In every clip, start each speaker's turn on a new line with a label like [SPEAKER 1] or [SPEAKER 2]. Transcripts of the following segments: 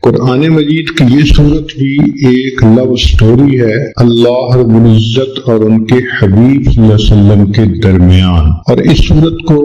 [SPEAKER 1] قرآن مجید کی یہ صورت بھی ایک لو سٹوری ہے اللہ رب العزت اور ان کے حبیب صلی اللہ علیہ وسلم کے درمیان، اور اس صورت کو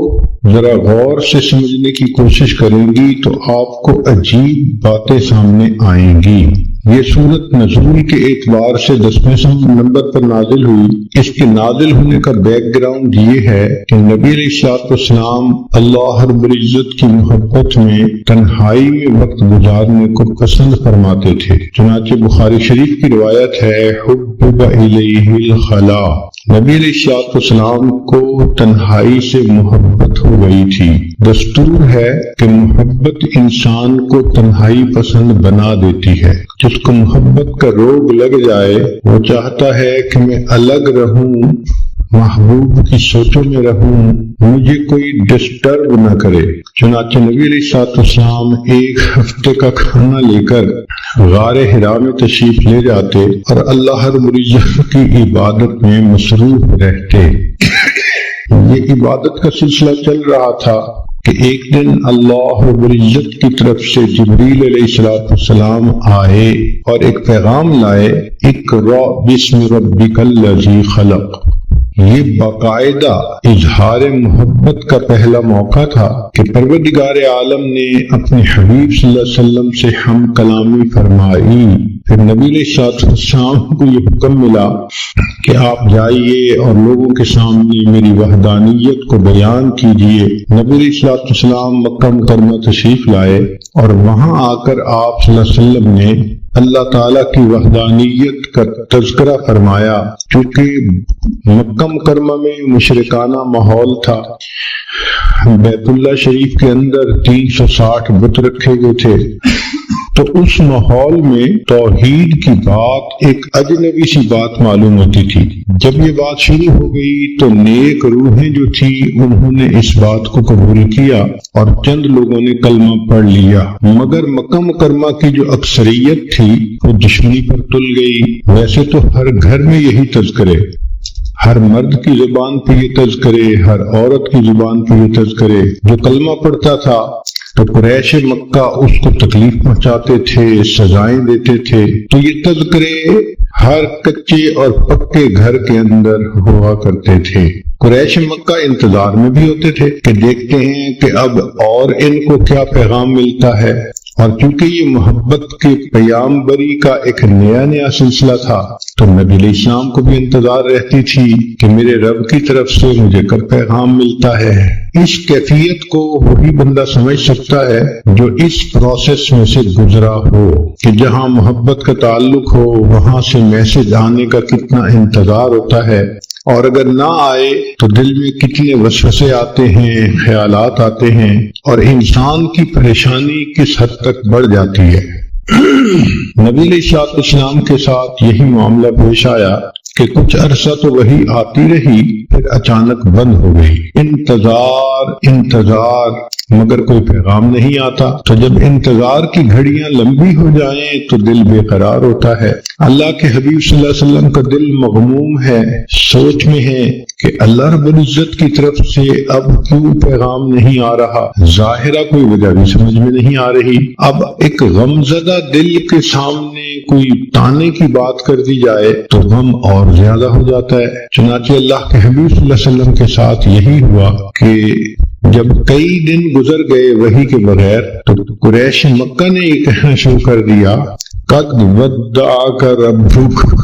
[SPEAKER 1] ذرا غور سے سمجھنے کی کوشش کریں گی تو آپ کو عجیب باتیں سامنے آئیں گی۔ یہ صورت نزول کے اعتبار سے 10ویں نمبر پر نازل ہوئی۔ اس کے نازل ہونے کا بیک گراؤنڈ یہ ہے کہ نبی علیہ السلام اللہ رب العزت کی محبت میں تنہائی میں وقت گزارنے کو پسند فرماتے تھے۔ چنانچہ بخاری شریف کی روایت ہے حبب الیہ الخلا، نبی علیہ السلام کو تنہائی سے محبت ہو گئی تھی۔ دستور ہے کہ محبت انسان کو تنہائی پسند بنا دیتی ہے۔ جس کو محبت کا روگ لگ جائے وہ چاہتا ہے کہ میں الگ رہوں، محبوب کی سوچوں میں رہوں، مجھے کوئی ڈسٹرب نہ کرے۔ چنانچہ نبی علیہ السلام ایک ہفتے کا کھانا لے کر غار حرا میں تشریف لے جاتے اور اللہ رب العزت کی عبادت میں مصروف رہتے۔ یہ عبادت کا سلسلہ چل رہا تھا کہ ایک دن اللہ رب العزت کی طرف سے جبریل علیہ السلام آئے اور ایک پیغام لائے، اقرأ بسم ربک الذی خلق۔ یہ باقاعدہ اظہار محبت کا پہلا موقع تھا کہ پروردگار عالم نے اپنے حبیب صلی اللہ علیہ وسلم سے ہم کلامی فرمائی۔ پھر نبی علیہ السلام کو یہ حکم ملا کہ آپ جائیے اور لوگوں کے سامنے میری وحدانیت کو بیان کیجیے۔ نبی علیہ السلام مکہ مکرمہ تشریف لائے اور وہاں آ کر آپ صلی اللہ علیہ وسلم نے اللہ تعالیٰ کی وحدانیت کا تذکرہ فرمایا۔ چونکہ مکہ مکرمہ میں مشرکانہ ماحول تھا، بیت اللہ شریف کے اندر 360 بت رکھے گئے تھے، تو اس ماحول میں توحید کی بات ایک اجنبی سی بات معلوم ہوتی تھی۔ جب یہ بات شروع ہو گئی تو نیک روحیں جو تھی انہوں نے اس بات کو قبول کیا اور چند لوگوں نے کلمہ پڑھ لیا، مگر مکہ مکرمہ کی جو اکثریت تھی وہ دشمنی پر تل گئی۔ ویسے تو ہر گھر میں یہی تذکرے، ہر مرد کی زبان پہ یہ تذکرے، ہر عورت کی زبان پہ یہ تذکرے، جو کلمہ پڑھتا تھا تو قریش مکہ اس کو تکلیف پہنچاتے تھے، سزائیں دیتے تھے۔ تو یہ تذکرے ہر کچے اور پکے گھر کے اندر ہوا کرتے تھے۔ قریش مکہ انتظار میں بھی ہوتے تھے کہ دیکھتے ہیں کہ اب اور ان کو کیا پیغام ملتا ہے، اور چونکہ یہ محبت کے پیامبری کا ایک نیا سلسلہ تھا تو نبی علیہ السلام کو بھی انتظار رہتی تھی کہ میرے رب کی طرف سے مجھے کب پیغام ملتا ہے۔ اس کیفیت کو وہی بندہ سمجھ سکتا ہے جو اس پروسیس میں سے گزرا ہو کہ جہاں محبت کا تعلق ہو وہاں سے میسج آنے کا کتنا انتظار ہوتا ہے، اور اگر نہ آئے تو دل میں کتنے وسوسے آتے ہیں، خیالات آتے ہیں، اور انسان کی پریشانی کس حد تک بڑھ جاتی ہے۔ نبی علیہ السلام کے ساتھ یہی معاملہ پیش آیا کہ کچھ عرصہ تو وہی آتی رہی، پھر اچانک بند ہو گئی۔ انتظار مگر کوئی پیغام نہیں آتا۔ تو جب انتظار کی گھڑیاں لمبی ہو جائیں تو دل بے قرار ہوتا ہے۔ اللہ کے حبیب صلی اللہ علیہ وسلم کا دل مغموم ہے، سوچ میں ہے کہ اللہ رب العزت کی طرف سے اب کیوں پیغام نہیں آ رہا۔ ظاہرہ کوئی وجہ بھی سمجھ میں نہیں آ رہی۔ اب ایک غمزدہ دل کے سامنے کوئی تانے کی بات کر دی جائے تو غم اور زیادہ ہو جاتا ہے۔ چنانچہ اللہ کے حبیب صلی اللہ علیہ وسلم کے ساتھ یہی ہوا کہ جب کئی دن گزر گئے وحی کے بغیر تو قریش مکہ نے یہ کہنا شروع کر دیا، قد ودعک ربک،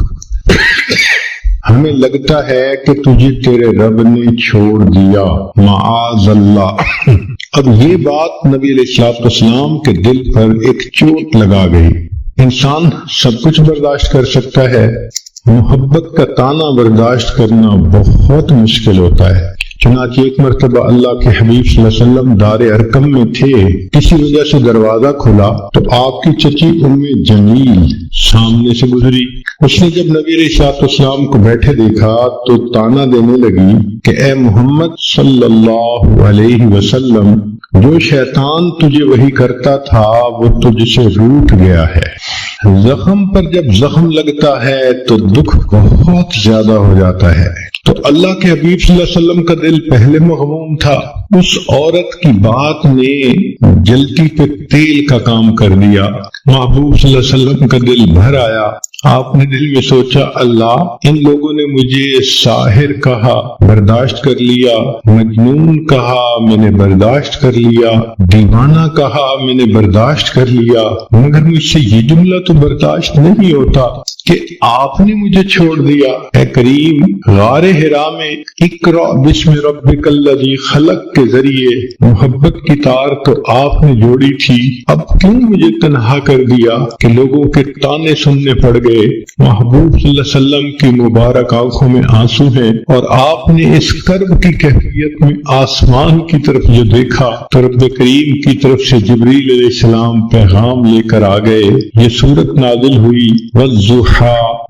[SPEAKER 1] ہمیں لگتا ہے کہ تجھے تیرے رب نے چھوڑ دیا، معاذ اللہ۔ اب یہ بات نبی علیہ السلام کے دل پر ایک چوٹ لگا گئی۔ انسان سب کچھ برداشت کر سکتا ہے، محبت کا تانا برداشت کرنا بہت مشکل ہوتا ہے۔ چنانچہ ایک مرتبہ اللہ کے حبیب صلی اللہ علیہ وسلم دار ارقم میں تھے، کسی وجہ سے دروازہ کھلا تو آپ کی چچی ام جمیل سامنے سے گزری۔ اس نے جب نبی علیہ السلام کو بیٹھے دیکھا تو تانا دینے لگی کہ اے محمد صلی اللہ علیہ وسلم، جو شیطان تجھے وہی کرتا تھا وہ تجھ سے روٹ گیا ہے۔ زخم پر جب زخم لگتا ہے تو دکھ بہت زیادہ ہو جاتا ہے، تو اللہ کے حبیب صلی اللہ علیہ وسلم کا دل پہلے مغموم تھا، اس عورت کی بات نے جلتی پہ تیل کا کام کر دیا۔ محبوب صلی اللہ علیہ وسلم کا دل بھر آیا۔ آپ نے دل میں سوچا، اللہ، ان لوگوں نے مجھے ساحر کہا، برداشت کر لیا، مجنون کہا، میں نے برداشت کر لیا، دیوانہ کہا، میں نے برداشت کر لیا، مگر مجھ سے یہ جملہ تو برداشت نہیں ہوتا کہ آپ نے مجھے چھوڑ دیا۔ اے کریم، غار حرا میں اقرأ بسم ربک الذی خلق کے ذریعے محبت کی تار تو آپ نے جوڑی تھی، اب کیوں مجھے تنہا کر دیا کہ لوگوں کے تانے سننے پڑ گئے؟ محبوب صلی اللہ علیہ وسلم کی مبارک آنکھوں میں آنسو ہیں، اور آپ نے اس کرب کی کیفیت میں آسمان کی طرف جو دیکھا تو رب کریم کی طرف سے جبریل علیہ السلام پیغام لے کر آ گئے۔ یہ سورت نازل ہوئی والضحی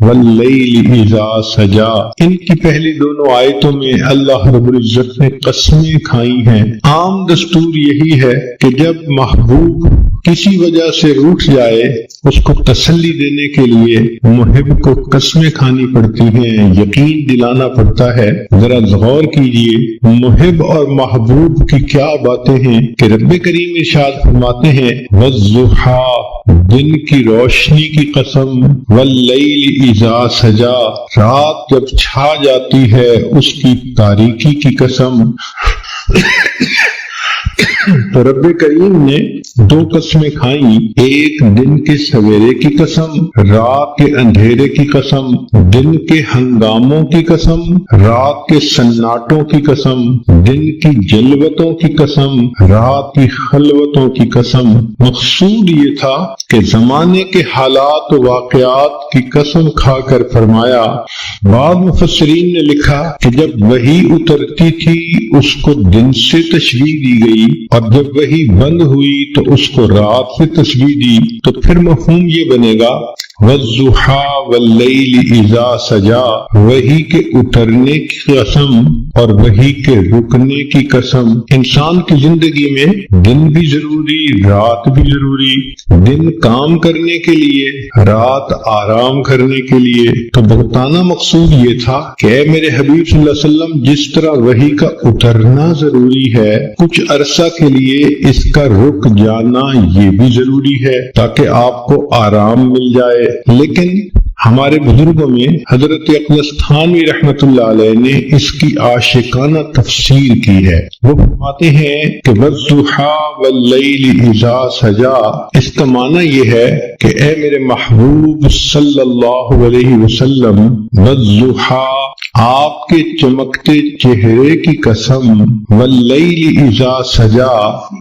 [SPEAKER 1] واللیل اذا سجا۔ ان کی پہلی دونوں آیتوں میں اللہ رب العزت نے قسمیں کھائی ہیں۔ عام دستور یہی ہے کہ جب محبوب کسی وجہ سے روٹھ جائے، اس کو تسلی دینے کے لیے محب کو قسمیں کھانی پڑتی ہیں، یقین دلانا پڑتا ہے۔ ذرا غور کیجئے، محب اور محبوب کی کیا باتیں ہیں کہ رب کریم ارشاد فرماتے ہیں والضحی، دن کی روشنی کی قسم، واللیل اذا سجا، رات جب چھا جاتی ہے اس کی تاریکی کی قسم۔ تو رب کریم نے دو قسمیں کھائیں، ایک دن کے سویرے کی قسم، رات کے اندھیرے کی قسم، دن کے ہنگاموں کی قسم، رات کے سناٹوں کی قسم، دن کی جلوتوں کی قسم، رات کی خلوتوں کی قسم۔ مقصود یہ تھا کہ زمانے کے حالات و واقعات کی قسم کھا کر فرمایا۔ بعض مفسرین نے لکھا کہ جب وحی اترتی تھی اس کو دن سے تشبیہ دی گئی، اور جب وحی بند ہوئی تو اس کو رات سے تشبیہ دی، تو پھر مفہوم یہ بنے گا والضحی واللیل اذا سجا، وحی کے اترنے کی قسم اور وحی کے رکنے کی قسم۔ انسان کی زندگی میں دن بھی ضروری، رات بھی ضروری، دن کام کرنے کے لیے، رات آرام کرنے کے لیے۔ تو بتانا مقصود یہ تھا کہ اے میرے حبیب صلی اللہ علیہ وسلم، جس طرح وحی کا اترنا ضروری ہے، کچھ عرصہ کے لیے اس کا رک جانا یہ بھی ضروری ہے تاکہ آپ کو آرام مل جائے۔ لیکن ہمارے بزرگوں میں حضرت اقدس تھانوی رحمت اللہ علیہ نے اس کی عاشقانہ تفسیر کی ہے۔ وہ فرماتے ہیں کہ والضحی واللیل اذا سجا، اس کا معنی یہ ہے کہ اے میرے محبوب صلی اللہ علیہ وسلم، والضحی، آپ کے چمکتے چہرے کی قسم، واللیل اذا سجا،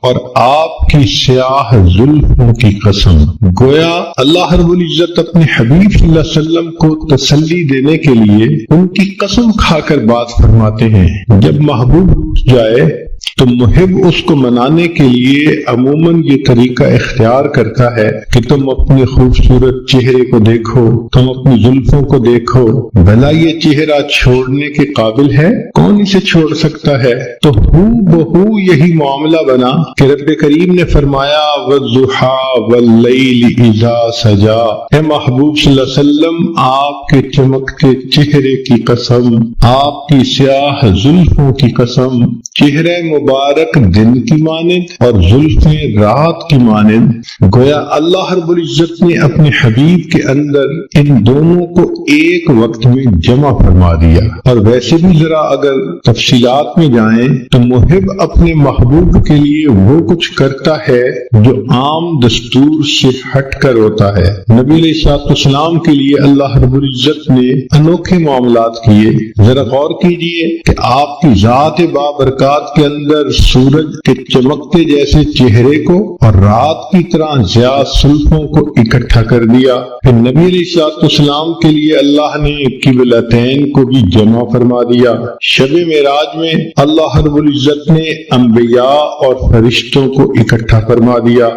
[SPEAKER 1] اور آپ کی سیاہ زلفوں کی قسم۔ گویا اللہ رب العزت اپنے حبیب صلی اللہ علیہ وسلم کو تسلی دینے کے لیے ان کی قسم کھا کر بات فرماتے ہیں۔ جب محبوب روٹھ جائے تو محب اس کو منانے کے لیے عموماً یہ طریقہ اختیار کرتا ہے کہ تم اپنے خوبصورت چہرے کو دیکھو، تم اپنی زلفوں کو دیکھو، بھلا یہ چہرہ چھوڑنے کے قابل ہے؟ کون اسے چھوڑ سکتا ہے؟ تو ہو بہو یہی معاملہ بنا کہ رب کریم نے فرمایا والضحی واللیل اذا سجا۔ اے محبوب صلی اللہ علیہ وسلم، آپ کے چمکتے چہرے کی قسم، آپ کی سیاہ زلفوں کی قسم، چہرہ مبارک دن کی مانند اور زلفیں رات کی مانند۔ گویا اللہ رب العزت نے اپنے حبیب کے اندر ان دونوں کو ایک وقت میں جمع فرما دیا۔ اور ویسے بھی ذرا اگر تفصیلات میں جائیں تو محب اپنے محبوب کے لیے وہ کچھ کرتا ہے جو عام دستور سے ہٹ کر ہوتا ہے۔ نبی علیہ السلام کے لیے اللہ رب العزت نے انوکھے معاملات کیے۔ ذرا غور کیجئے کہ آپ کی ذات بابرکات کے اندر سورج کے چمکتے جیسے چہرے کو اور رات کی طرح ضیاء زلفوں کو اکٹھا کر دیا۔ پھر نبی علیہ السلام کے لیے اللہ نے قبلتین کو بھی جمع فرما دیا۔ شب معراج میں اللہ رب العزت نے انبیاء اور فرشتوں کو اکٹھا فرما دیا،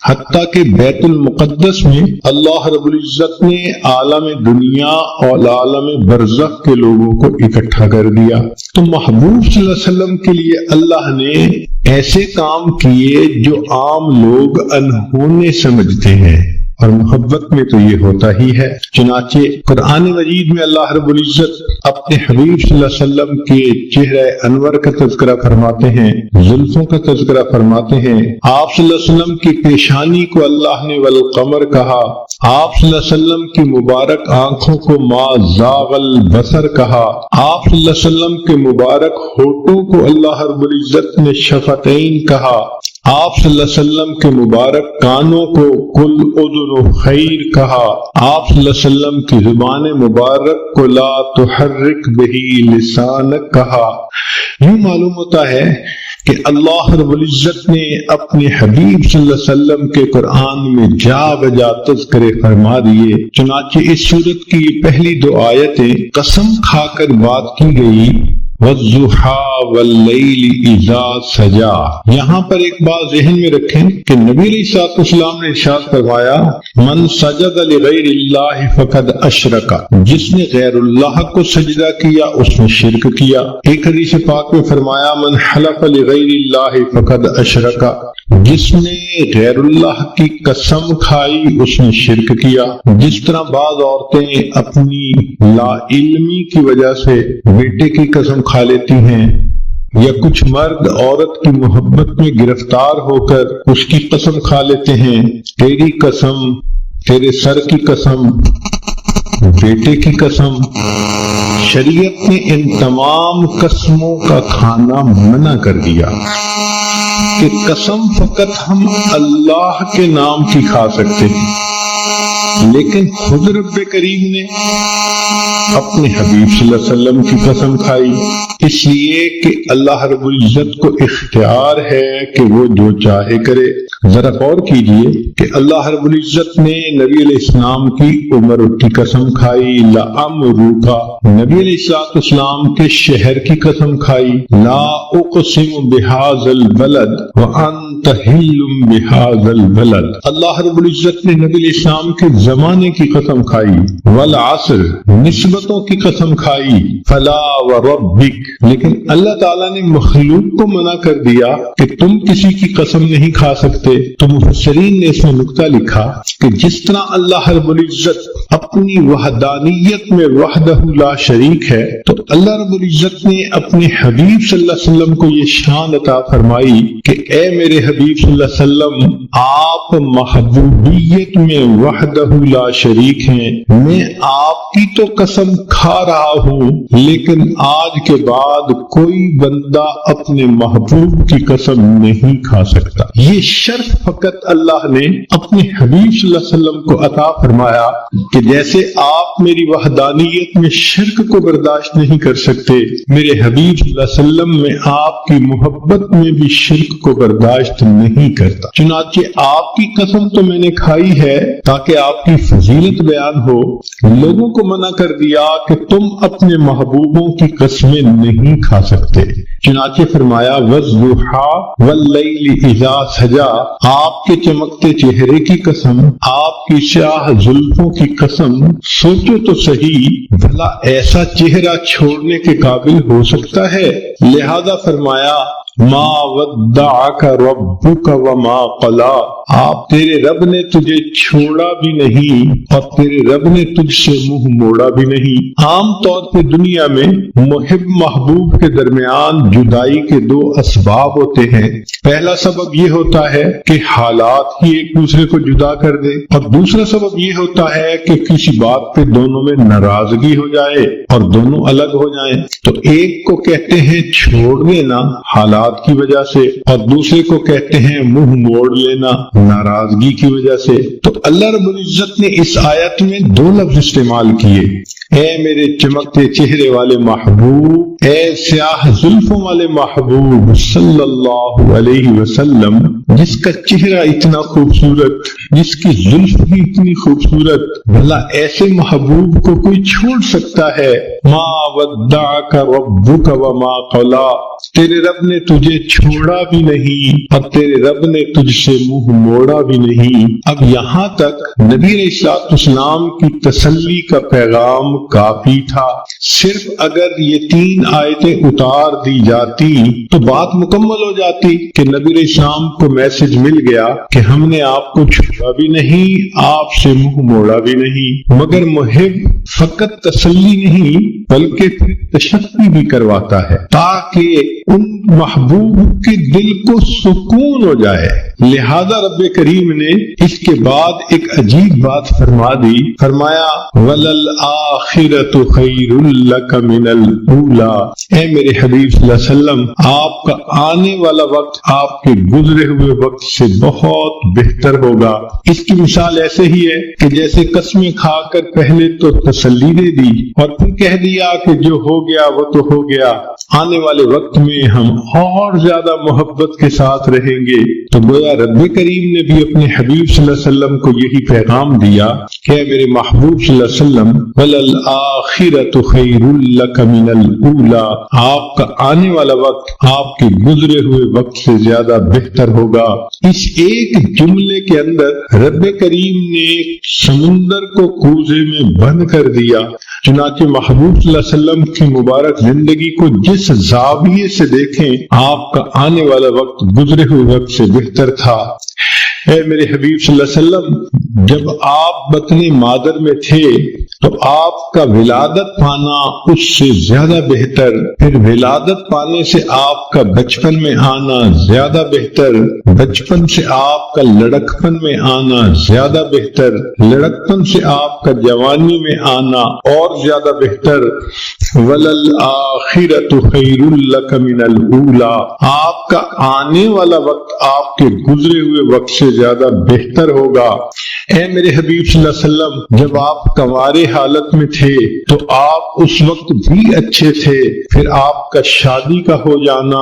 [SPEAKER 1] حتیٰ کہ بیت المقدس میں اللہ رب العزت نے عالم دنیا اور عالم برزخ کے لوگوں کو اکٹھا کر دیا۔ تو محبوب صلی اللہ علیہ وسلم کے لیے اللہ نے ایسے کام کیے جو عام لوگ انہونے سمجھتے ہیں، اور محبت میں تو یہ ہوتا ہی ہے۔ چنانچہ قرآن مجید میں اللہ رب العزت اپنے حبیب صلی اللہ علیہ وسلم کے چہرہ انور کا تذکرہ فرماتے ہیں، زلفوں کا تذکرہ فرماتے ہیں۔ آپ صلی اللہ علیہ وسلم کی پیشانی کو اللہ نے والقمر کہا، آپ صلی اللہ علیہ وسلم کی مبارک آنکھوں کو ما زاغ البصر کہا، آپ صلی اللہ علیہ وسلم کے مبارک ہونٹوں کو اللہ رب العزت نے شفتین کہا، آپ صلی اللہ علیہ وسلم کے مبارک کانوں کو کل اذن خیر کہا، آپ صلی اللہ علیہ وسلم کی زبان مبارک کو لا تحرک بہی لسانک کہا۔ یوں معلوم ہوتا ہے کہ اللہ رب العزت نے اپنے حبیب صلی اللہ علیہ وسلم کے قرآن میں جا بجا تذکرے فرما دیے۔ چنانچہ اس سورت کی یہ پہلی 2 آیتیں قسم کھا کر بات کی گئی، وَالضُّحَىٰ وَاللَّيْلِ إِذَا سَجَىٰ۔ یہاں پر ایک بات ذہن میں رکھیں کہ نبی علیہ السلام نے ارشاد فرمایا، من سجد لغیر اللہ فقد اشرک، جس نے غیر اللہ کو سجدہ کیا اس نے شرک کیا۔ ایک حدیث پاک میں فرمایا، من حلف لغیر اللہ فقد اشرک، جس نے غیر اللہ کی قسم کھائی اس نے شرک کیا۔ جس طرح بعض عورتیں اپنی لا علمی کی وجہ سے بیٹے کی قسم کھا لیتی ہیں، یا کچھ مرد عورت کی محبت میں گرفتار ہو کر اس کی قسم کھا لیتے ہیں، تیری قسم، تیرے سر کی قسم، بیٹے کی قسم۔ شریعت نے ان تمام قسموں کا کھانا منع کر دیا کہ قسم فقط ہم اللہ کے نام کی کھا سکتے ہیں، لیکن خود رب کریم نے اپنے حبیب صلی اللہ علیہ وسلم کی قسم کھائی، اس لیے کہ اللہ رب العزت کو اختیار ہے کہ وہ جو چاہے کرے۔ ذرا غور کیجئے کہ اللہ رب العزت نے نبی علیہ السلام کی عمر کی قسم کھائی، لَعَمْرُكَ، نبی علیہ السلام کے شہر کی قسم کھائی، لا اقسم بهذا البلد وانت حل بهذا البلد، اللہ رب العزت نے نبی علیہ السلام کے زمانے کی قسم کھائی، والعصر، نسبتوں کی قسم کھائی، فلا وربک، لیکن اللہ تعالیٰ نے مخلوق کو منع کر دیا کہ تم کسی کی قسم نہیں کھا سکتے۔ تو مفسرین نے اس میں نکتہ لکھا کہ جس طرح اللہ رب العزت اپنی وحدانیت میں وحدہ لا شریک ہے، تو اللہ رب العزت نے اپنے حبیب صلی اللہ علیہ وسلم کو یہ شان عطا فرمائی کہ اے میرے حبیب صلی اللہ علیہ وسلم، آپ محبوبیت میں وحدہ لا شریک ہیں، میں آپ کی تو قسم کھا رہا ہوں، لیکن آج کے بعد کوئی بندہ اپنے محبوب کی قسم نہیں کھا سکتا۔ یہ شرف فقط اللہ نے اپنے حبیب صلی اللہ علیہ وسلم کو عطا فرمایا کہ جیسے آپ میری وحدانیت میں شرک کو برداشت نہیں کر سکتے، میرے حبیب صلی اللہ علیہ وسلم میں آپ کی محبت میں بھی شرک کو برداشت نہیں کرتا۔ چنانچہ آپ کی قسم تو میں نے کھائی ہے تاکہ آپ کی فضیلت بیان ہو، لوگوں کو منع کر دیا کہ تم اپنے محبوبوں کی قسمیں نہیں کھا سکتے۔ چنانچہ فرمایا، وَالضُّحَىٰ وَاللَّيْلِ إِذَا سَجَىٰ، آپ کے چمکتے چہرے کی قسم، آپ کی سیاہ زلفوں کی قسم۔ سوچو تو صحیح، بھلا ایسا چہرہ چھوڑنے کے قابل ہو سکتا ہے؟ لہذا فرمایا، ما ودعک ربک وما قلا، آپ تیرے رب نے تجھے چھوڑا بھی نہیں اور تیرے رب نے تجھ سے منہ موڑا بھی نہیں۔ عام طور پہ دنیا میں محب محبوب کے درمیان جدائی کے 2 اسباب ہوتے ہیں۔ پہلا سبب یہ ہوتا ہے کہ حالات ہی ایک دوسرے کو جدا کر دے، اور دوسرا سبب یہ ہوتا ہے کہ کسی بات پہ دونوں میں ناراضگی ہو جائے اور دونوں الگ ہو جائیں۔ تو ایک کو کہتے ہیں چھوڑ دینا حالات کی وجہ سے، اور دوسرے کو کہتے ہیں منہ موڑ لینا ناراضگی کی وجہ سے۔ تو اللہ رب العزت نے اس آیت میں 2 لفظ استعمال کیے، اے میرے چمکتے چہرے والے محبوب، اے سیاہ زلفوں والے محبوب صلی اللہ علیہ وسلم، جس کا چہرہ اتنا خوبصورت، جس کی زلف بھی اتنی خوبصورت، بھلا ایسے محبوب کو کوئی چھوڑ سکتا ہے؟ ما ودعک ربک وما قلا، تیرے رب نے تجھے چھوڑا بھی نہیں اور تیرے رب نے تجھ سے منہ موڑا بھی نہیں۔ اب یہاں تک نبی علیہ السلام کی تسلی کا پیغام کافی تھا۔ صرف اگر یہ 3 آیتیں اتار دی جاتی تو بات مکمل ہو جاتی کہ نبی علیہ السلام کو میسج مل گیا کہ ہم نے آپ کو چھوڑا بھی نہیں، آپ سے منہ موڑا بھی نہیں، مگر محب فقط تسلی نہیں بلکہ پھر تشفی بھی کرواتا ہے تاکہ ان محبوب کے دل کو سکون ہو جائے۔ لہذا رب کریم نے اس کے بعد ایک عجیب بات فرما دی، فرمایا وَلَلْآخِرَةُ خَيْرٌ لَكَ مِنَ الْأُولَى۔ اے میرے حبیب صلی اللہ علیہ وسلم، آپ کا آنے والا وقت آپ کے گزرے ہوئے وقت سے بہت بہتر ہوگا۔ اس کی مثال ایسے ہی ہے کہ جیسے قسمیں کھا کر پہلے تو تسلی دے دی اور پھر کہہ دیا کہ جو ہو گیا وہ تو ہو گیا، آنے والے وقت میں ہم اور زیادہ محبت کے ساتھ رہیں گے۔ تو گویا رب کریم نے بھی اپنے حبیب صلی اللہ علیہ وسلم کو یہی پیغام دیا کہ اے میرے محبوب صلی اللہ علیہ وسلم وَلَلْآخِرَةُ خَيْرٌ لَكَ مِنَ الْأُولَى، آپ کا آنے والا وقت آپ کے گزرے ہوئے وقت سے زیادہ بہتر ہوگا۔ اس ایک جملے کے اندر رب کریم نے سمندر کو کوزے میں بند کر دیا۔ چنانچہ محبوب صلی اللہ علیہ وسلم کی مبارک زندگی کو جس زاویے سے دیکھیں آپ کا آنے والا وقت گزرے ہوئے وقت سے بہتر تھا۔ اے میرے حبیب صلی اللہ علیہ وسلم، جب آپ بطن مادر میں تھے تو آپ کا ولادت پانا اس سے زیادہ بہتر، پھر ولادت پانے سے آپ کا بچپن میں آنا زیادہ بہتر، بچپن سے آپ کا لڑکپن میں آنا زیادہ بہتر، لڑکپن سے آپ کا جوانی میں آنا اور زیادہ بہتر۔ وَلَلْآخِرَةُ خَيْرٌ لَكَ مِنَ الْأُولَى، آپ کا آنے والا وقت آپ کے گزرے ہوئے وقت سے زیادہ بہتر ہوگا۔ اے میرے حبیب صلی اللہ علیہ وسلم، جب آپ کنوارے حالت میں تھے تو آپ اس وقت بھی اچھے تھے، پھر آپ کا شادی کا ہو جانا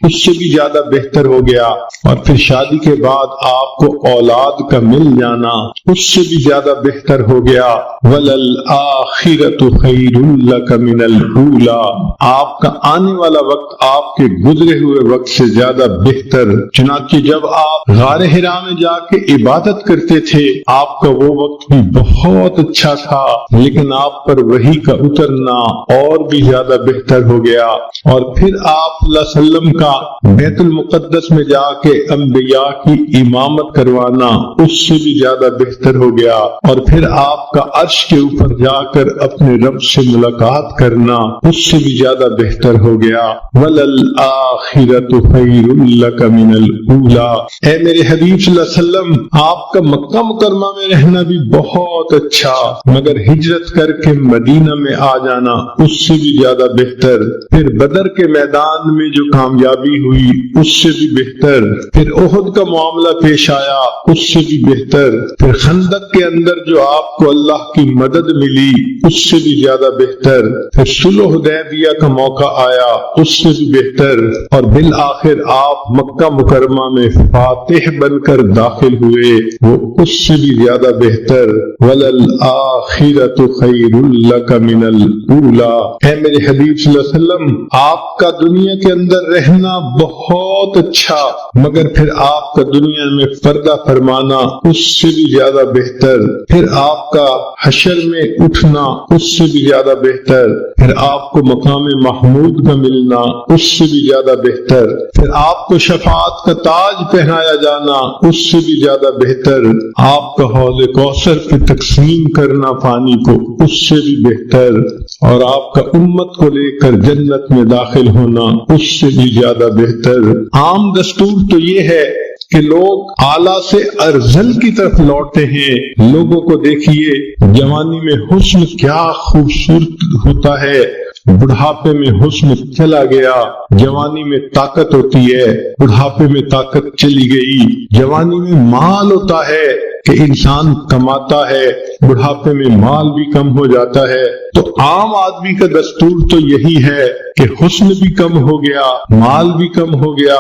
[SPEAKER 1] اس سے بھی زیادہ بہتر ہو گیا، اور پھر شادی کے بعد آپ کو اولاد کا مل جانا اس سے بھی زیادہ بہتر ہو گیا۔ وَلَلْآخِرَةُ خَيْرٌ لَكَ مِنَ الْأُولَى، آپ کا آنے والا وقت آپ کے گزرے ہوئے وقت سے زیادہ بہتر۔ چنانچہ جب آپ غار حرا میں جا کے عبادت کرتے تھے آپ کا وہ وقت بھی بہت اچھا تھا، لیکن آپ پر وحی کا اترنا اور بھی زیادہ بہتر ہو گیا، اور پھر آپ صلی اللہ علیہ وسلم کا بیت المقدس میں جا کے انبیاء کی امامت کروانا اس سے بھی زیادہ بہتر ہو گیا، اور پھر آپ کا عرش کے اوپر جا کر اپنے رب سے ملاقات کرنا اس سے بھی زیادہ بہتر ہو گیا۔ وَلَلْآخِرَةُ خَيْرٌ لَكَ مِنَ الْأُولَى، اے میرے حبیب صلی اللہ علیہ وسلم، آپ کا مکہ مکرمہ میں رہنا بھی بہت اچھا، مگر ہجرت کر کے مدینہ میں آ جانا اس سے بھی زیادہ بہتر، پھر بدر کے میدان میں جو کامیابی ہوئی اس سے بھی بہتر، پھر احد کا معاملہ پیش آیا اس سے بھی بہتر، پھر خندق کے اندر جو آپ کو اللہ کی مدد ملی اس سے بھی زیادہ بہتر، پھر صلح حدیبیہ کا موقع آیا اس سے بھی بہتر، اور بالآخر آپ مکہ مکرمہ میں فاتح بن کر داخل ہوئے وہ اس سے بھی زیادہ بہتر۔ وَلَلْآخِرَةُ خَيْرٌ لَكَ مِنَ الْأُولَى، اے میرے حبیب صلی اللہ علیہ وسلم، آپ کا دنیا کے اندر رہنا بہت اچھا، مگر پھر آپ کا دنیا میں پردہ فرمانا اس سے بھی زیادہ بہتر، پھر آپ کا حشر میں اٹھنا اس سے بھی زیادہ بہتر، پھر آپ کو مقام محمود کا ملنا اس سے بھی زیادہ بہتر، پھر آپ کو شفاعت کا تاج پہنایا جانا اس سے بھی زیادہ بہتر، آپ کا حوض کوثر پہ تقسیم کرنا پانی کو اس سے بھی بہتر، اور آپ کا امت کو لے کر جنت میں داخل ہونا اس سے بھی زیادہ بہتر۔ عام دستور تو یہ ہے کہ لوگ اعلیٰ سے ارذل کی طرف لوٹتے ہیں۔ لوگوں کو دیکھیے جوانی میں حسن کیا خوبصورت ہوتا ہے، بڑھاپے میں حسن چلا گیا، جوانی میں طاقت ہوتی ہے، بڑھاپے میں طاقت چلی گئی، جوانی میں مال ہوتا ہے کہ انسان کماتا ہے، بڑھاپے میں مال بھی کم ہو جاتا ہے۔ تو عام آدمی کا دستور تو یہی ہے کہ حسن بھی کم ہو گیا، مال بھی کم ہو گیا،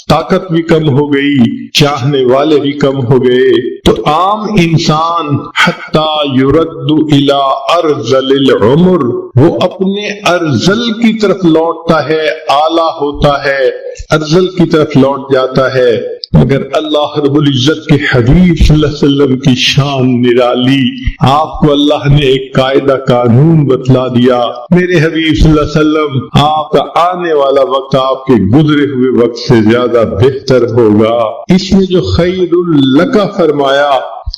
[SPEAKER 1] طاقت بھی کم ہو گئی، چاہنے والے بھی کم ہو گئے، تو عام انسان حتی یرد الی ارذل العمر، وہ اپنے ارذل کی طرف لوٹتا ہے، اعلیٰ ہوتا ہے، ارذل کی طرف لوٹ جاتا ہے۔ مگر اللہ رب العزت کے حبیب صلی اللہ علیہ وسلم کی شان نرالی. آپ کو اللہ نے ایک قاعدہ قانون بتلا دیا. میرے حبیب صلی اللہ علیہ وسلم آپ کا آنے والا وقت آپ کے گزرے ہوئے وقت سے زیادہ بہتر ہوگا. اس میں جو خیر لک فرمایا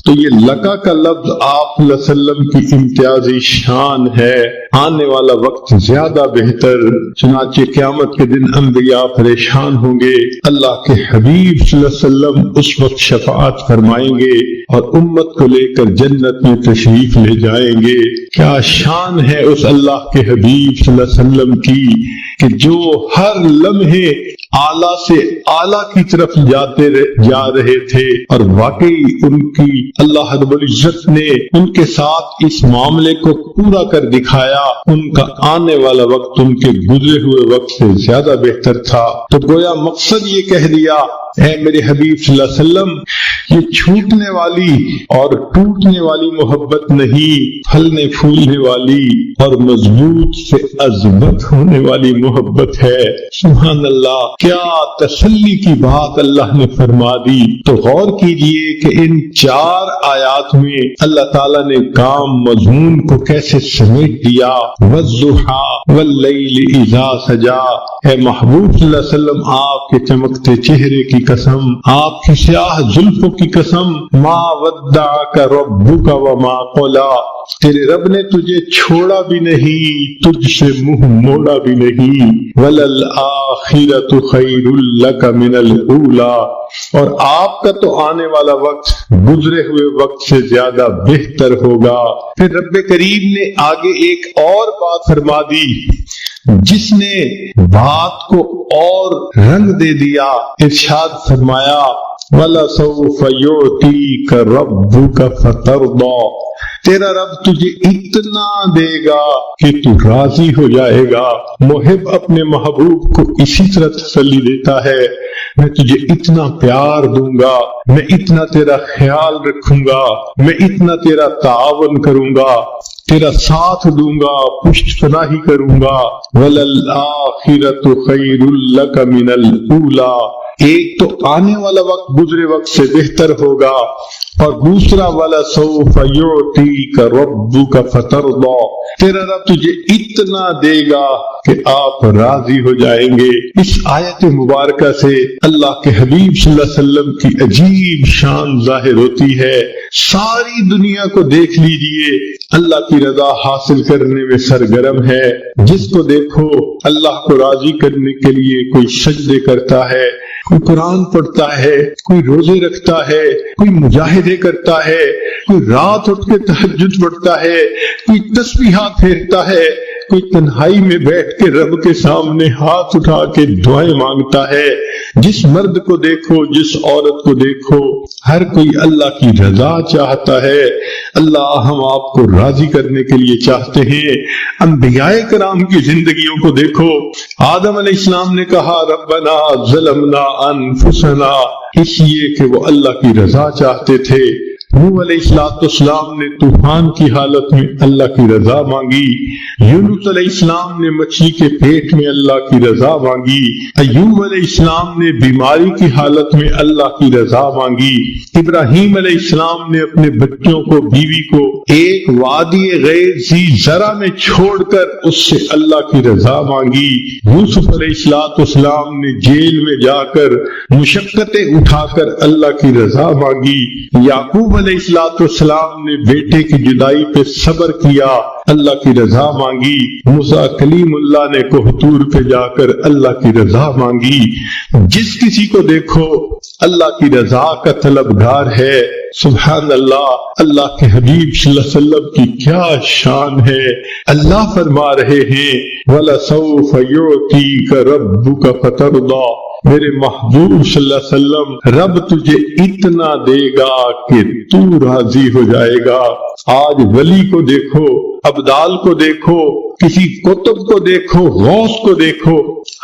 [SPEAKER 1] تو یہ لکا کا لفظ آپ صلی اللہ علیہ وسلم کی امتیازی شان ہے. آنے والا وقت زیادہ بہتر. چنانچہ قیامت کے دن انبیاء پریشان ہوں گے. اللہ کے حبیب صلی اللہ علیہ وسلم اس وقت شفاعت فرمائیں گے اور امت کو لے کر جنت میں تشریف لے جائیں گے. کیا شان ہے اس اللہ کے حبیب صلی اللہ علیہ وسلم کی کہ جو ہر لمحے اعلیٰ سے اعلیٰ کی طرف جا رہے تھے، اور واقعی ان کی اللہ رب العزت نے ان کے ساتھ اس معاملے کو پورا کر دکھایا. ان کا آنے والا وقت ان کے گزرے ہوئے وقت سے زیادہ بہتر تھا. تو گویا مقصد یہ کہہ دیا، اے میرے حبیب صلی اللہ علیہ وسلم، یہ چھوٹنے والی اور ٹوٹنے والی محبت نہیں، پھلنے پھولنے والی اور مضبوط سے عظمت ہونے والی محبت ہے. سبحان اللہ، کیا تسلی کی بات اللہ نے فرما دی. تو غور کیجئے کہ ان 4 آیات میں اللہ تعالیٰ نے کام مضمون کو کیسے سمیٹ دیا. والضحیٰ واللیل اذا سجا. اے محبوب صلی اللہ علیہ وسلم، آپ کے چمکتے چہرے کی قسم، آپ کی سیاہ زلفوں کی قسم، ما ودعک ربک وما قلا. تیرے رب نے تجھے چھوڑا بھی نہیں، تجھ سے منہ موڑا بھی نہیں. وللآخرۃ خیر لک من الاولی. اور آپ کا تو آنے والا وقت گزرے ہوئے وقت سے زیادہ بہتر ہوگا. پھر رب کریم نے آگے ایک اور بات فرما دی جس نے بات کو اور رنگ دے دیا. ارشاد فرمایا، وَلَسَوْفَ يُعْطِيكَ رَبُّكَ فَتَرْضَىٰ. تیرا رب تجھے اتنا دے گا کہ تو راضی ہو جائے گا. محب اپنے محبوب کو اسی طرح تسلی دیتا ہے، میں تجھے اتنا پیار دوں گا، میں اتنا تیرا خیال رکھوں گا، میں اتنا تیرا تعاون کروں گا، تیرا ساتھ دوں گا، پشت پناہی کروں گا. وَلَلْآخِرَةُ خَيْرٌ لَكَ مِنَ الْأُولَىٰ. ایک تو آنے والا وقت گزرے وقت سے بہتر ہوگا، اور دوسرا وَلَسَوْفَ يُعْطِيكَ رَبُّكَ فَتَرْضَىٰ. تیرا رب تجھے اتنا دے گا کہ آپ راضی ہو جائیں گے. اس آیت مبارکہ سے اللہ کے حبیب صلی اللہ علیہ وسلم کی عجیب شان ظاہر ہوتی ہے. ساری دنیا کو دیکھ لیجئے، اللہ کی رضا حاصل کرنے میں سرگرم ہے. جس کو دیکھو اللہ کو راضی کرنے کے لیے کوئی سجدے کرتا ہے، کوئی قرآن پڑھتا ہے، کوئی روزے رکھتا ہے، کوئی مجاہدے کرتا ہے، کوئی رات اٹھ کے تہجد پڑھتا ہے، کوئی تسبیحات پھیرتا ہے، کوئی تنہائی میں بیٹھ کے رب کے سامنے ہاتھ اٹھا کے دعائیں مانگتا ہے. جس مرد کو دیکھو، جس عورت کو دیکھو، ہر کوئی اللہ کی رضا چاہتا ہے. اللہ ہم آپ کو راضی کرنے کے لیے چاہتے ہیں. انبیاء کرام کی زندگیوں کو دیکھو. آدم علیہ السلام نے کہا ربنا ظلمنا انفسنا، اس لیے کہ وہ اللہ کی رضا چاہتے تھے. نوح علیہ السلام نے طوفان کی حالت میں اللہ کی رضا مانگی. یونس علیہ السلام نے مچھلی کے پیٹ میں اللہ کی رضا مانگی. ایوب علیہ السلام نے بیماری کی حالت میں اللہ کی رضا مانگی. ابراہیم علیہ السلام نے اپنے بچوں کو، بیوی کو ایک وادی غیر ذی زرع میں چھوڑ کر اس سے اللہ کی رضا مانگی. یوسف علیہ السلام نے جیل میں جا کر مشقتیں اٹھا کر اللہ کی رضا مانگی. یعقوب علیہ السلام نے بیٹے کی جدائی پہ صبر کیا، اللہ کی رضا مانگی. موسیٰ کلیم اللہ نے کوہ طور پہ جا کر اللہ کی رضا مانگی. جس کسی کو دیکھو اللہ کی رضا کا طلبگار ہے. سبحان اللہ، اللہ کے حبیب صلی اللہ علیہ وسلم کی کیا شان ہے. اللہ فرما رہے ہیں وَلَسَوْفَ يُعْطِيكَ رَبُّكَ فَتَرْضَىٰ. میرے محبوب صلی اللہ علیہ وسلم، رب تجھے اتنا دے گا کہ تو راضی ہو جائے گا. آج ولی کو دیکھو، ابدال کو دیکھو، کسی قطب کو دیکھو، غوث کو دیکھو،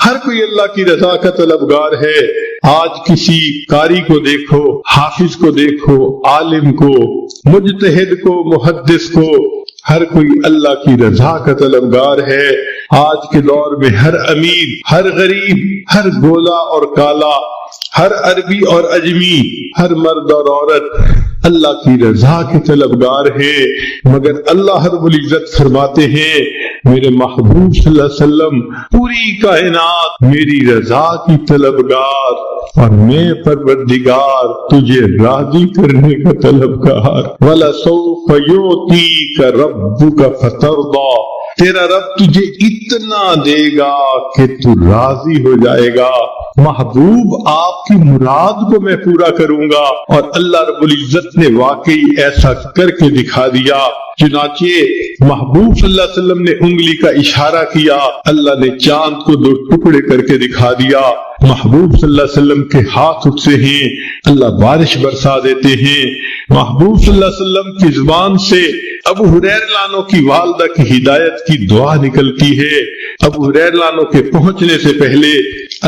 [SPEAKER 1] ہر کوئی اللہ کی رضا کا طلبگار ہے. آج کسی قاری کو دیکھو، حافظ کو دیکھو، عالم کو، مجتہد کو، محدث کو، ہر کوئی اللہ کی رضا کا طلبگار ہے. آج کے دور میں ہر امیر، ہر غریب، ہر گولا اور کالا ہر عربی اور اجمی، ہر مرد اور عورت اللہ کی رضا کے طلبگار ہے، مگر اللہ رب العزت فرماتے ہیں میرے محبوب صلی اللہ علیہ وسلم پوری کائنات میری رضا کی طلبگار، اور میں پروردگار تجھے راضی کرنے کا طلبگار۔ وَلَسَوْفَ يُعْطِيكَ رَبُّكَ فَتَرْضَىٰ، تیرا رب تجھے اتنا دے گا کہ تو راضی ہو جائے گا۔ محبوب آپ کی مراد کو میں پورا کروں گا، اور اللہ رب العزت نے واقعی ایسا کر کے دکھا دیا۔ چنانچہ محبوب صلی اللہ علیہ وسلم نے انگلی کا اشارہ کیا، اللہ نے چاند کو 2 ٹکڑے کر کے دکھا دیا۔ محبوب صلی اللہ علیہ وسلم کے ہاتھ اٹھتے ہیں، اللہ بارش برسا دیتے ہیں۔ محبوب صلی اللہ علیہ وسلم کی زبان سے ابو ہریرہ لانو کی والدہ کی ہدایت کی دعا نکلتی ہے۔ ابو ہریرہ لانو کے پہنچنے سے پہلے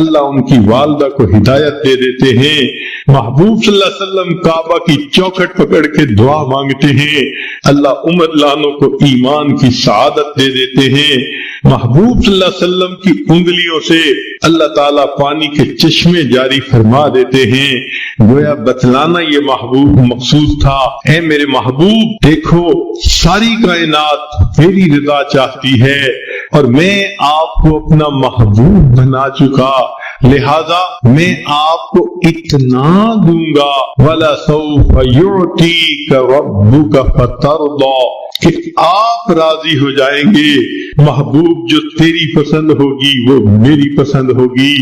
[SPEAKER 1] اللہ ان کی والدہ کو ہدایت دے دیتے ہیں۔ محبوب صلی اللہ علیہ وسلم کعبہ کی چوکھٹ پکڑ کے دعا مانگتے ہیں، اللہ عمر لانو کو ایمان کی سعادت دے دیتے ہیں۔ محبوب صلی اللہ علیہ وسلم کی انگلیوں سے اللہ تعالیٰ پانی کے چشمے جاری فرما دیتے ہیں۔ گویا بتلانا یہ محبوب مقصود تھا، اے میرے محبوب دیکھو ساری کائنات میری رضا چاہتی ہے، اور میں آپ کو اپنا محبوب بنا چکا، لہذا میں آپ کو اتنا دوں گا۔ وَلَسَوْفَ يُعْطِيكَ رَبُّكَ فَتَرْضَىٰ، کہ آپ راضی ہو جائیں گے۔ محبوب جو تیری پسند ہوگی وہ میری پسند ہوگی،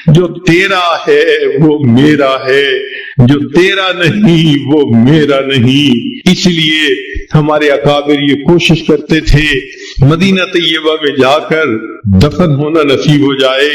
[SPEAKER 1] جو تیرا ہے وہ میرا ہے، جو تیرا نہیں وہ میرا نہیں۔ اس لیے ہمارے اکابر یہ کوشش کرتے تھے مدینہ طیبہ میں جا کر دفن ہونا نصیب ہو جائے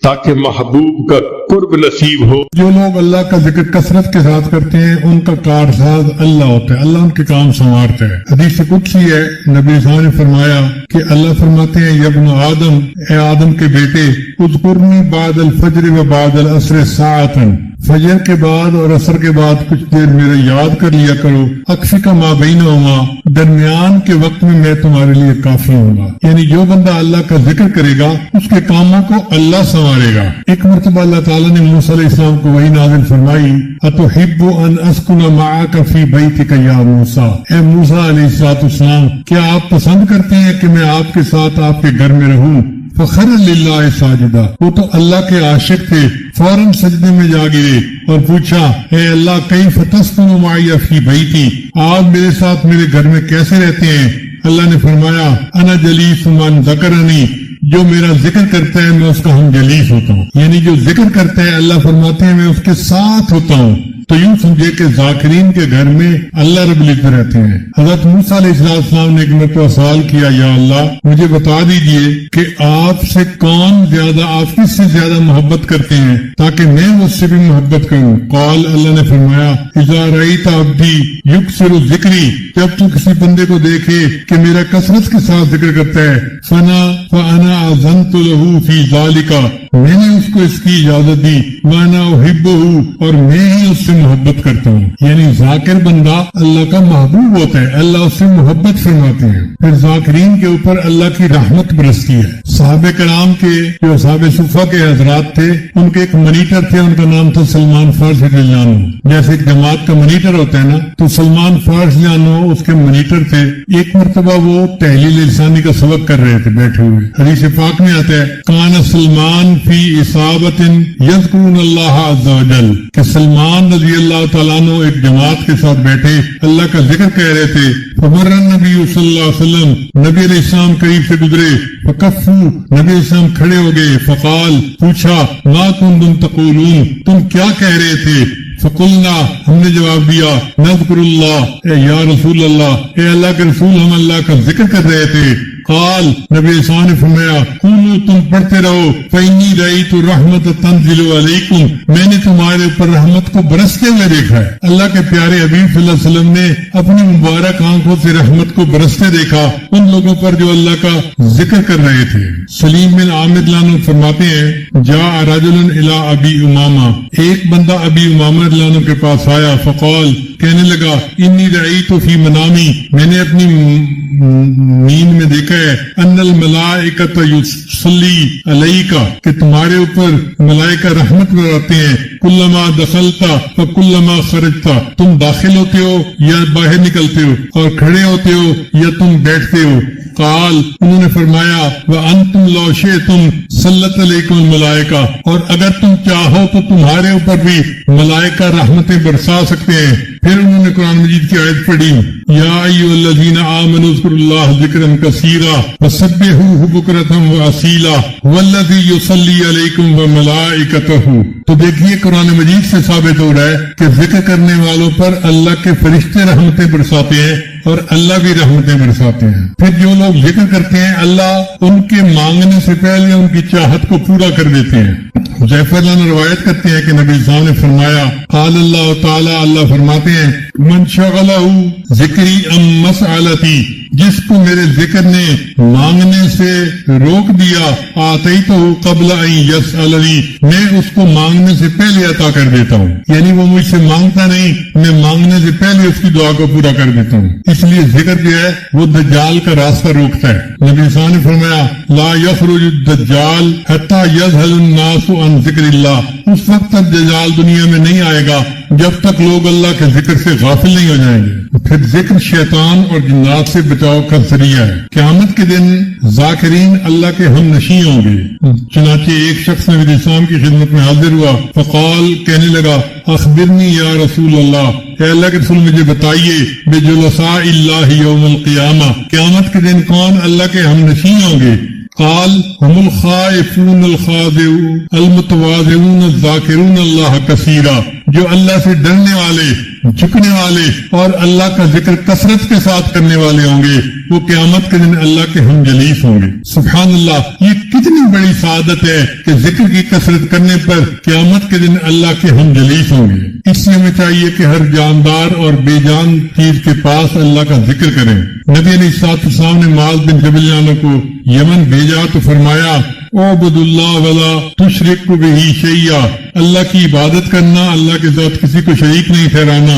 [SPEAKER 1] تاکہ محبوب کا قرب نصیب ہو۔
[SPEAKER 2] جو لوگ اللہ کا ذکر کثرت کے ساتھ کرتے ہیں ان کا کارساز اللہ ہوتا ہے، اللہ ان کے کام سنوارتا ہے۔ حدیث قدسی ہے، نبی صاحب نے فرمایا کہ اللہ فرماتے ہیں یا ابن آدم، اے آدم کے بیٹے، اذکرنی بعد الفجر و بعد العصر ساعتاً، فجر کے بعد اور عصر کے بعد کچھ دیر میرے یاد کر لیا کرو، اکفک ما بینہما، درمیان کے وقت میں تمہارے لیے کافی ہوں گا۔ یعنی جو بندہ اللہ کا ذکر کرے گا اس کے کاموں کو اللہ سنوارے گا۔ ایک مرتبہ اللہ تعالیٰ نے موسیٰ علیہ السلام کو وحی نازل فرمائی، اتحب ان اسکن معک فی بیتک یا موسیٰ، اے موسیٰ علیہ السلام کیا آپ پسند کرتے ہیں کہ میں آپ کے ساتھ آپ کے گھر میں رہوں؟ فخر للہ ساجدہ، وہ تو اللہ کے عاشق تھے، فوراً سجدے میں جا گرے اور پوچھا اے اللہ کیف تسکن معی فی بیتی، آپ میرے ساتھ میرے گھر میں کیسے رہتے ہیں؟ اللہ نے فرمایا انا جلیس من ذکرنی، جو میرا ذکر کرتا ہے میں اس کا ہم جلیس ہوتا ہوں، یعنی جو ذکر کرتا ہے اللہ فرماتے ہیں میں اس کے ساتھ ہوتا ہوں۔ تو یوں سمجھے کہ ذاکرین کے گھر میں اللہ رب العزت رہتے ہیں۔ حضرت موسیٰ علیہ السلام نے ایک مرتبہ سوال کیا، یا اللہ مجھے بتا دیجئے کہ آپ سے کون زیادہ، آپ کس سے زیادہ محبت کرتے ہیں تاکہ میں اس سے بھی محبت کروں؟ قال، اللہ نے فرمایا اذا رأیت عبدی یکثر ذکری، جب تو کسی بندے کو دیکھے کہ میرا کثرت کے ساتھ ذکر کرتا ہے، فانا اذنت له فی ذالک، میں نے اس کو اس کی اجازت دی، وانا احبہ، اور میں ہی اس سے محبت کرتا ہوں۔ یعنی ذاکر بندہ اللہ کا محبوب ہوتا ہے، اللہ اس سے محبت فرماتے ہیں۔ پھر ذاکرین کے اوپر اللہ کی رحمت برستی ہے۔ صحابہ کرام کے جو اصحاب صفہ کے حضرات تھے ان کے ایک منیٹر تھے، ان کا نام تھا سلمان فارسی رضی اللہ عنہ۔ جیسے ایک جماعت کا منیٹر ہوتا ہے نا، تو سلمان فارسی رضی اللہ عنہ اس کے منیٹر تھے۔ ایک مرتبہ وہ تحلیل لسانی کا سبق کر رہے تھے بیٹھے ہوئے۔ حدیث پاک میں آتا ہے کان سلمان فی اصابۃ یذکرون اللہ عز وجل، کہ سلمان رضی اللہ تعالیٰ عنہ ایک جماعت کے ساتھ بیٹھے اللہ کا ذکر کہہ رہے تھے۔ فمر النبی صلی اللہ علیہ وسلم، نبی علیہ السلام قریب سے گزرے، فکفو، نبی علیہ السلام کھڑے ہو گئے، فقال، پوچھا ما کنتم تقولون، تم کیا کہہ رہے تھے؟ فقلنا، ہم نے جواب دیا، نذکر اللہ، اے یا رسول اللہ، اے اللہ کے رسول ہم اللہ کا ذکر کر رہے تھے۔ قال، نبی صاحب نے فرمایا قولوا، تم پڑھتے رہو، فإنی رأیت الرحمت تنزل علیکم، میں نے تمہارے اوپر رحمت کو برستے ہوئے دیکھا ہے۔ اللہ کے پیارے حبیب صلی اللہ علیہ وسلم نے اپنی مبارک آنکھوں سے رحمت کو برستے دیکھا ان لوگوں پر جو اللہ کا ذکر کر رہے تھے۔ سلیم بن عامر عنہ فرماتے ہیں جاء رجل الی ابی امامہ، ایک بندہ ابی امامہ عنہ کے پاس آیا، فقال، کہنے لگا، انی رأیت فی منامی، میں نے اپنی نیند میں دیکھا ہے، ان الملائکۃ یصلی علیک، کہ تمہارے اوپر ملائکہ رحمت برساتے ہیں، کلما دخلت فکلما خرجت، تم داخل ہوتے ہو یا باہر نکلتے ہو، اور کھڑے ہوتے ہو یا تم بیٹھتے ہو۔ قال، انہوں نے فرمایا، وانتم لو شئتم صلت علیکم الملائکہ، اور اگر تم چاہو تو تمہارے اوپر بھی ملائکہ رحمتیں برسا سکتے ہیں۔ پھر انہوں نے قرآن مجید کی آیت پڑھی، یا ایھا الذین آمنوا اذکروا اللہ ذکرا کثیرا وسبحوہ بکرۃ واصیلا والذی یصلی علیکم وملائکتہ۔ تو دیکھیے قرآن مجید سے ثابت ہو رہا ہے کہ ذکر کرنے والوں پر اللہ کے فرشتے رحمتیں برساتے ہیں اور اللہ بھی رحمتیں برساتے ہیں۔ پھر جو لوگ ذکر کرتے ہیں اللہ ان کے مانگنے سے پہلے ان کی چاہت کو پورا کر دیتے ہیں۔ حذیفہ رضی اللہ عنہ روایت کرتے ہیں کہ نبی صاحب نے فرمایا، قال اللہ تعالی، اللہ فرماتے ہیں، من شغلہ ذکری ام مسألتی، جس کو میرے ذکر نے مانگنے سے روک دیا، آتیتہ قبل ان یسألنی، میں اس کو مانگنے سے پہلے عطا کر دیتا ہوں، یعنی وہ مجھ سے مانگتا نہیں، میں مانگنے سے پہلے اس کی دعا کو پورا کر دیتا ہوں۔ اس لیے ذکر جو ہے وہ دجال کا راستہ روکتا ہے۔ نبی صاحب نے فرمایا، لا یخرج الدجال حتی یذہل الناس عن ذکر اللہ، اس وقت تک دجال دنیا میں نہیں آئے گا جب تک لوگ اللہ کے ذکر سے غافل نہیں ہو جائیں گے۔ پھر ذکر شیطان اور جنات سے بچاؤ کا ذریعہ ہے۔ قیامت کے دن ذاکرین اللہ کے ہم نشیں ہوں گے۔ چنانچہ ایک شخص نبی اسلام کی خدمت میں حاضر ہوا، فقال، کہنے لگا، اخبرنی یا رسول اللہ، اے اللہ کے رسول مجھے بتائیے، بجلساء اللہ یوم القیامہ، قیامت کے دن کون اللہ کے ہم نشیں ہوں گے؟ قال، هم الخائفون الخاضعون المتواضعون الذاکرون اللہ کثیرا، جو اللہ سے ڈرنے والے، جھکنے والے اور اللہ کا ذکر کثرت کے ساتھ کرنے والے ہوں گے، وہ قیامت کے دن اللہ کے ہم جلیس ہوں گے۔ سبحان اللہ، یہ کتنی بڑی سعادت ہے کہ ذکر کی کثرت کرنے پر قیامت کے دن اللہ کے ہم جلیس ہوں گے۔ اس لیے ہمیں چاہیے کہ ہر جاندار اور بے جان چیز کے پاس اللہ کا ذکر کریں۔ نبی علیہ الصلوۃ والسلام نے معاذ بن جبل عنہ کو یمن بھیجا تو فرمایا، اعبد اللہ ولا تشرک بہ شیئا، اللہ کی عبادت کرنا، اللہ کے ساتھ کسی کو شریک نہیں ٹھہرانا،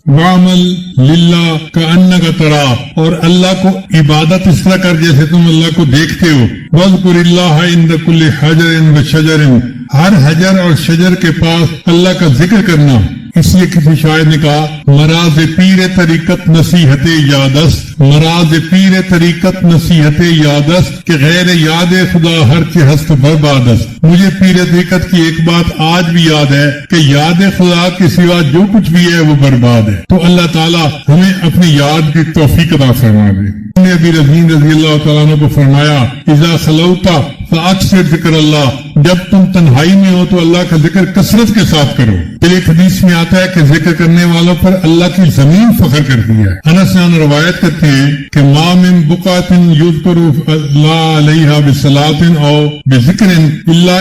[SPEAKER 2] وعمل للہ کأنک تراہ، اور اللہ کو عبادت اس طرح کر جیسے تم اللہ کو دیکھتے ہو، واذکر اللہ عند کل حجر وشجر، ہر حجر اور شجر کے پاس اللہ کا ذکر کرنا۔ اس لیے کسی شاعر نے کہا، مراز پیر طریقت نصیحت یادست، مراز پیر طریقت نصیحت یادست، کہ غیر یاد خدا ہر چہ ہست بربادست۔ مجھے پیر طریقت کی ایک بات آج بھی یاد ہے کہ یاد خدا کے سوا جو کچھ بھی ہے وہ برباد ہے۔ تو اللہ تعالیٰ ہمیں اپنی یاد کی توفیق عطا فرما دے۔ ابی رضین رضی اللہ تعالیٰ عنہ کو فرمایا، اذا خلوتا فاکثر ذکر اللہ، جب تم تنہائی میں ہو تو اللہ کا ذکر کثرت کے ساتھ کرو۔ پھر ایک حدیث میں آتا ہے کہ ذکر کرنے والوں پر اللہ کی زمین فخر کرتی ہے۔ انس روایت کرتے ہیں کہ ما من بقعۃ یذکر اللہ علیہا بصلاۃ او بذکر الا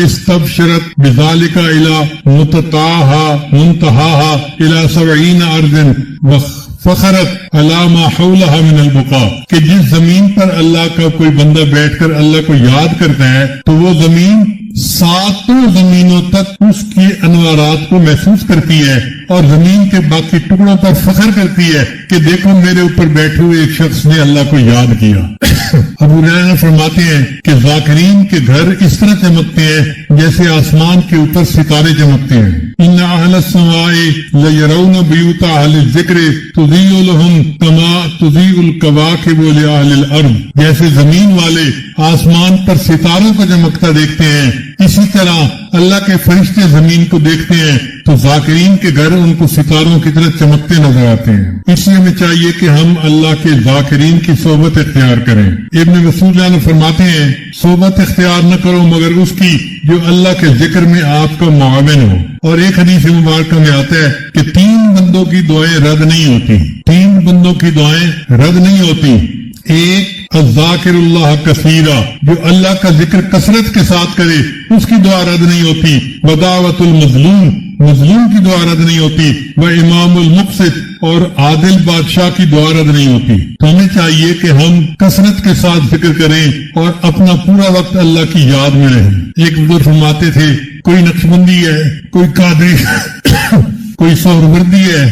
[SPEAKER 2] استبشرت بذلک الی منتہاہا الی 70 ارض فخرت علی ما حولها من البقاع، کہ جس زمین پر اللہ کا کوئی بندہ بیٹھ کر اللہ کو یاد کرتا ہے تو وہ زمین 7 زمینوں تک اس کے انوارات کو محسوس کرتی ہے اور زمین کے باقی ٹکڑوں پر فخر کرتی ہے کہ دیکھو میرے اوپر بیٹھے ہوئے ایک شخص نے اللہ کو یاد کیا۔ ابو ہریرہ فرماتے ہیں کہ ذاکرین کے گھر اس طرح چمکتے ہیں جیسے آسمان کے اوپر ستارے چمکتے ہیں۔ ان اہل السماء لیرون بیوت اہل الذکر تضیء لهم کما تضیء الکواکب لاہل الارض، جیسے زمین والے آسمان پر ستاروں کو چمکتا دیکھتے ہیں، اسی طرح اللہ کے فرشتے زمین کو دیکھتے ہیں تو ذاکرین کے گھر ان کو ستاروں کی طرح چمکتے نظر آتے ہیں۔ اس لیے ہمیں چاہیے کہ ہم اللہ کے ذاکرین کی صحبت اختیار کریں۔ ابن مسعود فرماتے ہیں، صحبت اختیار نہ کرو مگر اس کی جو اللہ کے ذکر میں آپ کا معاون ہو۔ اور ایک حدیث مبارکہ میں آتا ہے کہ 3 بندوں کی دعائیں رد نہیں ہوتی، 3 بندوں کی دعائیں رد نہیں ہوتی۔ ایک الذاکر اللہ کثیرا، جو اللہ کا ذکر کثرت کے ساتھ کرے اس کی دعا رد نہیں ہوتی۔ ودعوت المظلوم، مظلوم کی دعا رد نہیں ہوتی، وہ امام المقسط اور عادل بادشاہ کی دعا رد نہیں ہوتی۔ تو ہمیں چاہیے کہ ہم کثرت کے ساتھ ذکر کریں اور اپنا پورا وقت اللہ کی یاد میں رہیں۔ ایک بزرگ فرماتے تھے، کوئی نقشبندی ہے، کوئی قادری کوئی سہروردی ہے،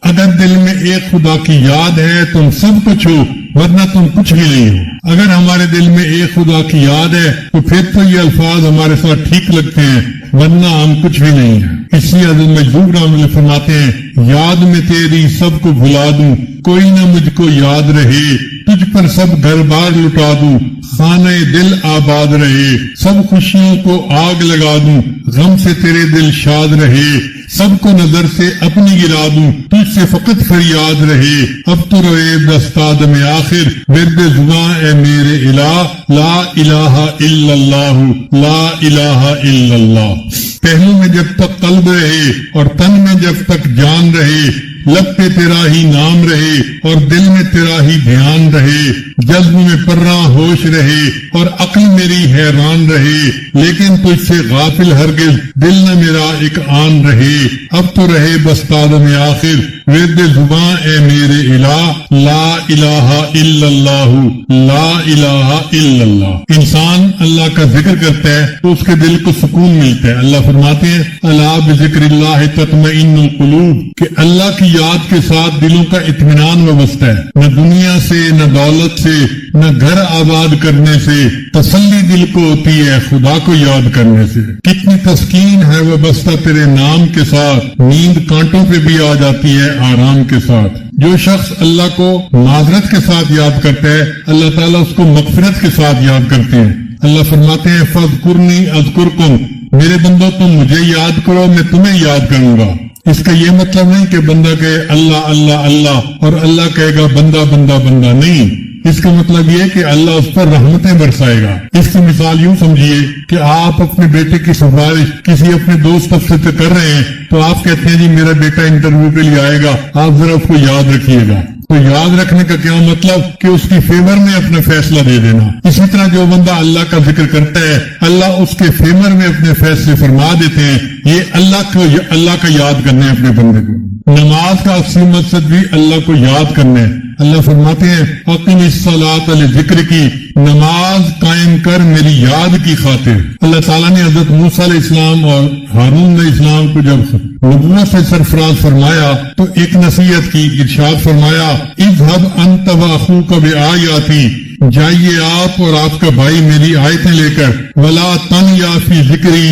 [SPEAKER 2] اگر دل میں ایک خدا کی یاد ہے تم سب کچھ ہو، ورنہ تم کچھ بھی نہیں ہو۔ اگر ہمارے دل میں ایک خدا کی یاد ہے تو پھر تو یہ الفاظ ہمارے ساتھ ٹھیک لگتے ہیں، ورنہ ہم کچھ بھی نہیں ہیں۔ اس لیے حضرت مجذوب رحمۃ اللہ فرماتے ہیں، یاد میں تیری سب کو بھلا دوں، کوئی نہ مجھ کو یاد رہے، تجھ پر سب گھر بار لٹا دوں، خانہ دل آباد رہے، سب خوشیوں کو آگ لگا دوں، غم سے تیرے دل شاد رہے، سب کو نظر سے اپنی گرا دوں، تجھ سے فقط فریاد رہے، اب تو روئے دستاد میں آخر، ورد زباں اے میرے الہ، لا الہ الا اللہ، لا الہ الا اللہ۔ پہلو میں جب تک قلب رہے اور تن میں جب تک جان رہے، لب پہ تیرا ہی نام رہے اور دل میں تیرا ہی دھیان رہے، جذب میں پرراں ہوش رہے اور عقل میری حیران رہے، لیکن تجھ سے غافل ہرگز دل نہ میرا ایک آن رہے، اب تو رہے بستاد میں آخر، ورد زباں اے میرے الہ، لا الہ الا اللہ، لا الہ الا اللہ۔ انسان اللہ کا ذکر کرتا ہے تو اس کے دل کو سکون ملتا ہے۔ اللہ فرماتے ہیں، الا بذکر اللہ تطمئن القلوب، کہ اللہ کی یاد کے ساتھ دلوں کا اطمینان وابستہ ہے۔ نہ دنیا سے، نہ دولت سے، نہ گھر آباد کرنے سے تسلی دل کو ہوتی ہے، خدا کو یاد کرنے سے۔ کتنی تسکین ہے وابستہ تیرے نام کے ساتھ، نیند کانٹوں پہ بھی آ جاتی ہے آرام کے ساتھ۔ جو شخص اللہ کو معذرت کے ساتھ یاد کرتا ہے، اللہ تعالیٰ اس کو مغفرت کے ساتھ یاد کرتے ہیں۔ اللہ فرماتے ہیں، فاذکرنی اذکرکم، میرے بندو تم مجھے یاد کرو، میں تمہیں یاد کروں گا۔ اس کا یہ مطلب نہیں کہ بندہ کہے اللہ اللہ اللہ اور اللہ کہے گا بندہ بندہ بندہ، نہیں۔ اس کا مطلب یہ کہ اللہ اس پر رحمتیں برسائے گا۔ اس کی مثال یوں سمجھیے کہ آپ اپنے بیٹے کی سفارش کسی اپنے دوست افسر سے کر رہے ہیں، تو آپ کہتے ہیں جی میرا بیٹا انٹرویو کے لیے آئے گا، آپ ذرا اس کو یاد رکھیے گا۔ تو یاد رکھنے کا کیا مطلب کہ اس کی فیور میں اپنا فیصلہ دے دینا۔ اسی طرح جو بندہ اللہ کا ذکر کرتا ہے، اللہ اس کے فیور میں اپنے فیصلے فرما دیتے ہیں۔ یہ اللہ کا یاد کرنا ہے اپنے بندے کو۔ نماز کا اصلی مقصد بھی اللہ کو یاد کرنا ہے۔ اللہ فرماتے ہیں، اقم الصلاۃ لذکر کی، نماز قائم کر میری یاد کی خاطر۔ اللہ تعالیٰ نے حضرت موسیٰ علیہ السلام اور ہارون علیہ السلام کو جب نبوت سے سرفراز فرمایا تو ایک نصیحت کی، ارشاد فرمایا، اذهب انت واخوک بآیاتی، جائیے آپ اور آپ کا بھائی میری آیتیں لے کر، ولا تنیا فی ذکری،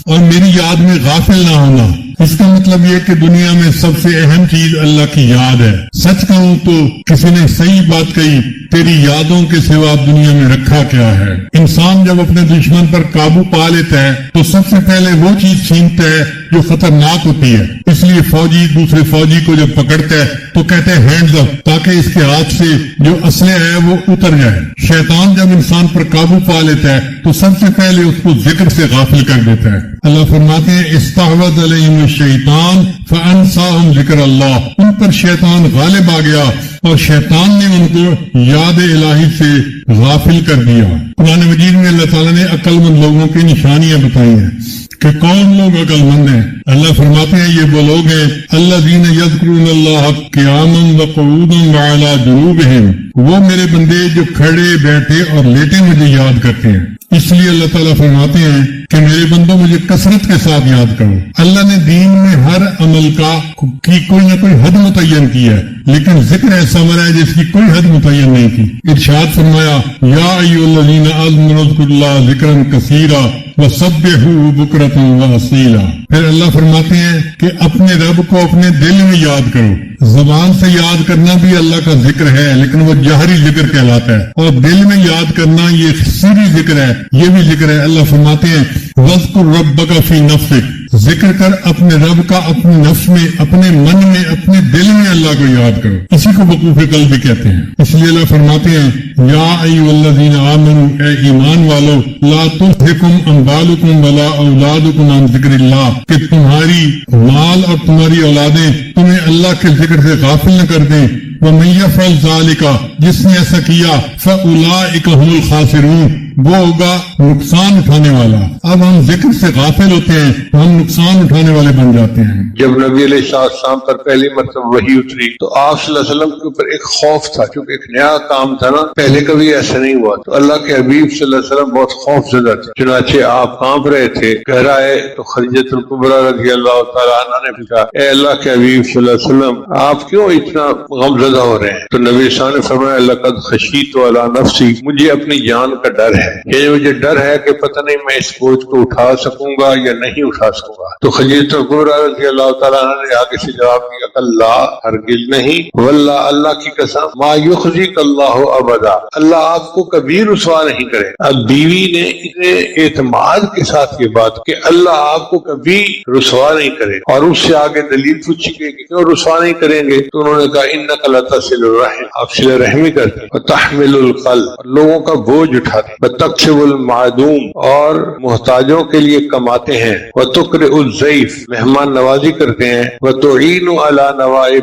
[SPEAKER 2] اور میری یاد میں غافل نہ ہونا۔ اس کا مطلب یہ کہ دنیا میں سب سے اہم چیز اللہ کی یاد ہے۔ سچ کہوں تو کسی نے صحیح بات کہی، تیری یادوں کے سوا دنیا میں رکھا کیا ہے۔ انسان جب اپنے دشمن پر قابو پا لیتا ہے تو سب سے پہلے وہ چیز چھینتا ہے جو خطرناک ہوتی ہے۔ اس لیے فوجی دوسرے فوجی کو جب پکڑتا ہے تو کہتے ہیں ہینڈز اپ، تاکہ اس کے ہاتھ سے جو اسلحہ ہے وہ اتر جائے۔ شیطان جب انسان پر قابو پا لیتا ہے تو سب سے پہلے اس کو ذکر سے غافل کر دیتا ہے۔ اللہ فرماتے ہیں، استحوذ علیہم الشیطان فانساہم ذکر اللہ، ان پر شیطان غالب آ گیا اور شیطان نے ان کو یاد الہی سے غافل کر دیا۔ قرآن مجید میں اللہ تعالیٰ نے عقل مند لوگوں کی نشانیاں بتائی ہیں کہ کون لوگ عقل مند ہیں۔ اللہ فرماتے ہیں، یہ وہ لوگ ہیں الذین یذکرون اللہ قیاما وقعودا وعلی جنوبہم، وہ میرے بندے جو کھڑے بیٹھے اور لیٹے مجھے یاد کرتے ہیں۔ اس لیے اللہ تعالیٰ فرماتے ہیں کہ میرے بندوں مجھے کثرت کے ساتھ یاد کرو۔ اللہ نے دین میں ہر عمل کی کوئی نہ کوئی حد متعین کی ہے، لیکن ذکر ایسا عمل ہے جس کی کوئی حد متعین نہیں کی۔ ارشاد فرمایا، یا ایھا الذین آمنوا اذکروا اللہ ذکرا کثیرا وسبحوہ بکرۃ واصیلا۔ پھر اللہ فرماتے ہیں کہ اپنے رب کو اپنے دل میں یاد کرو۔ زبان سے یاد کرنا بھی اللہ کا ذکر ہے، لیکن وہ جہری ذکر کہلاتا ہے، اور دل میں یاد کرنا یہ سری ذکر ہے، یہ بھی ذکر ہے۔ اللہ فرماتے ہیں، وَاذْكُرْ رَبَّكَ فِي نَفْسِكَ، ذکر کر اپنے رب کا اپنے نفس میں، اپنے من میں، اپنے دل میں اللہ کو یاد کرو۔ اسی کو وقوف قلب بھی کہتے ہیں۔ اس لیے اللہ فرماتے ہیں، یا ایھا الذین آمنوا، اے ایمان والو، لا تلھکم اموالکم ولا اولادکم عن ذکر اللہ، کہ تمہاری مال اور تمہاری اولادیں تمہیں اللہ کے ذکر سے غافل نہ کر دیں۔ وَمَن يَفْعَلْ ذَلِكَ، جس نے ایسا کیا، فَأُولَٰئِكَ هُمُ الْخَاسِرُونَ، وہ ہوگا نقصان اٹھانے والا۔ اب ہم ذکر سے غافل ہوتے ہیں تو ہم نقصان اٹھانے والے بن جاتے ہیں۔
[SPEAKER 1] جب نبی علیہ السلام پر پہلی مرتبہ وحی اتری تو آپ صلی اللہ علیہ وسلم کے اوپر ایک خوف تھا، کیونکہ ایک نیا کام تھا نا، پہلے کبھی ایسا نہیں ہوا، تو اللہ کے حبیب صلی اللہ علیہ وسلم بہت خوف زدہ تھے، چنانچہ آپ کانپ رہے تھے۔ کہہ رہا ہے تو خدیجہ الکبریٰ رضی اللہ تعالیٰ عنہ نے پوچھا، اے اللہ کے حبیب صلی اللہ علیہ وسلم آپ کیوں اتنا غمزدہ ہو رہے ہیں؟ تو نبی صلی اللہ علیہ وسلم نے فرمایا لقد خشیت علی نفسی، مجھے اپنی جان کا ڈر ہے، یعنی مجھے ڈر ہے کہ پتہ نہیں میں اس بوجھ کو اٹھا سکوں گا یا نہیں اٹھا سکوں گا۔ تو خدیجہ الکبریٰ رضی اللہ تعالیٰ عنہ نے آگے سے جواب دیا اللہ ہرگز نہیں، واللہ اللہ کی قسم، ما یخزیک اللہ ابدا، اللہ آپ کو کبھی رسوا نہیں کرے۔ اب بیوی نے اتنے اعتماد کے ساتھ یہ بات کہ اللہ آپ کو کبھی رسوا نہیں کرے، اور اس سے آگے دلیل پوچھی گئی کہ کیوں رسوا نہیں کریں گے، تو انہوں نے کہا انک لتصل الرحم، آپ صلہ رحمی کرتے ہیں، وتحمل القلب، لوگوں کا بوجھ اٹھاتے ہیں، وتکسب المعدوم، اور محتاجوں کے لیے کماتے ہیں، وتقرئ الضیف، مہمان نوازی کرتے ہیں، وتعین علی نوائب